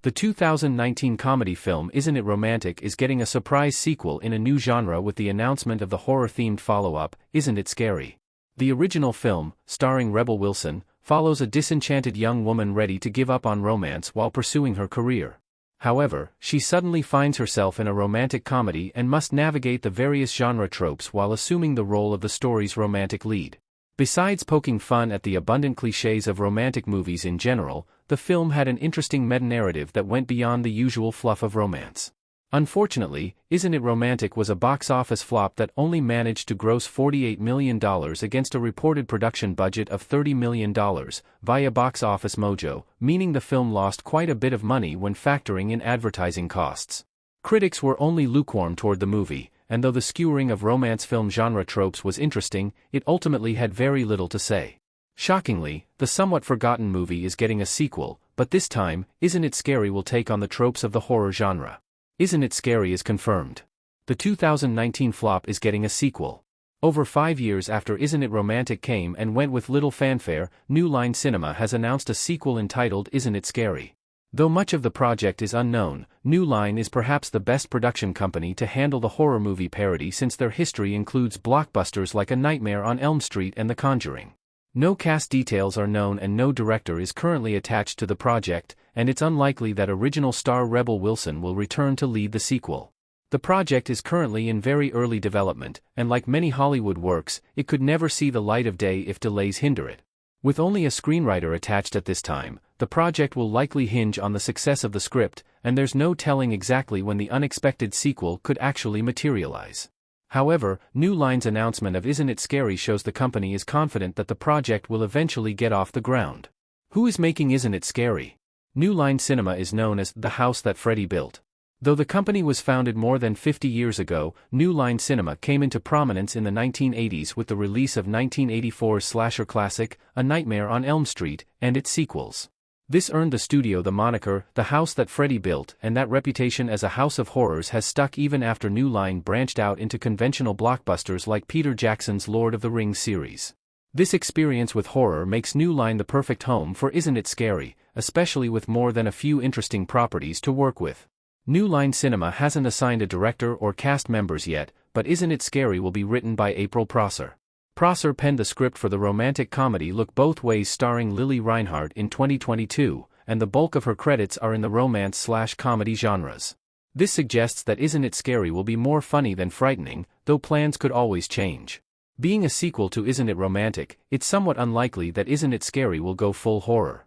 The 2019 comedy film Isn't It Romantic is getting a surprise sequel in a new genre with the announcement of the horror-themed follow-up, Isn't It Scary? The original film, starring Rebel Wilson, follows a disenchanted young woman ready to give up on romance while pursuing her career. However, she suddenly finds herself in a romantic comedy and must navigate the various genre tropes while assuming the role of the story's romantic lead. Besides poking fun at the abundant clichés of romantic movies in general, the film had an interesting meta-narrative that went beyond the usual fluff of romance. Unfortunately, Isn't It Romantic was a box office flop that only managed to gross $48 million against a reported production budget of $30 million, via Box Office Mojo, meaning the film lost quite a bit of money when factoring in advertising costs. Critics were only lukewarm toward the movie, and though the skewering of romance film genre tropes was interesting, it ultimately had very little to say. Shockingly, the somewhat forgotten movie is getting a sequel, but this time, Isn't It Scary will take on the tropes of the horror genre. Isn't It Scary is confirmed. The 2019 flop is getting a sequel. Over 5 years after Isn't It Romantic came and went with little fanfare, New Line Cinema has announced a sequel entitled Isn't It Scary? Though much of the project is unknown, New Line is perhaps the best production company to handle the horror movie parody since their history includes blockbusters like A Nightmare on Elm Street and The Conjuring. No cast details are known and no director is currently attached to the project, and it's unlikely that original star Rebel Wilson will return to lead the sequel. The project is currently in very early development, and like many Hollywood works, it could never see the light of day if delays hinder it. With only a screenwriter attached at this time, the project will likely hinge on the success of the script, and there's no telling exactly when the unexpected sequel could actually materialize. However, New Line's announcement of Isn't It Scary shows the company is confident that the project will eventually get off the ground. Who is making Isn't It Scary? New Line Cinema is known as the house that Freddy built. Though the company was founded more than 50 years ago, New Line Cinema came into prominence in the 1980s with the release of 1984's slasher classic, A Nightmare on Elm Street, and its sequels. This earned the studio the moniker, The House That Freddy Built, and that reputation as a house of horrors has stuck even after New Line branched out into conventional blockbusters like Peter Jackson's Lord of the Rings series. This experience with horror makes New Line the perfect home for Isn't It Scary, especially with more than a few interesting properties to work with. New Line Cinema hasn't assigned a director or cast members yet, but Isn't It Scary will be written by April Prosser. Prosser penned the script for the romantic comedy Look Both Ways starring Lily Reinhart in 2022, and the bulk of her credits are in the romance/comedy genres. This suggests that Isn't It Scary will be more funny than frightening, though plans could always change. Being a sequel to Isn't It Romantic, it's somewhat unlikely that Isn't It Scary will go full horror.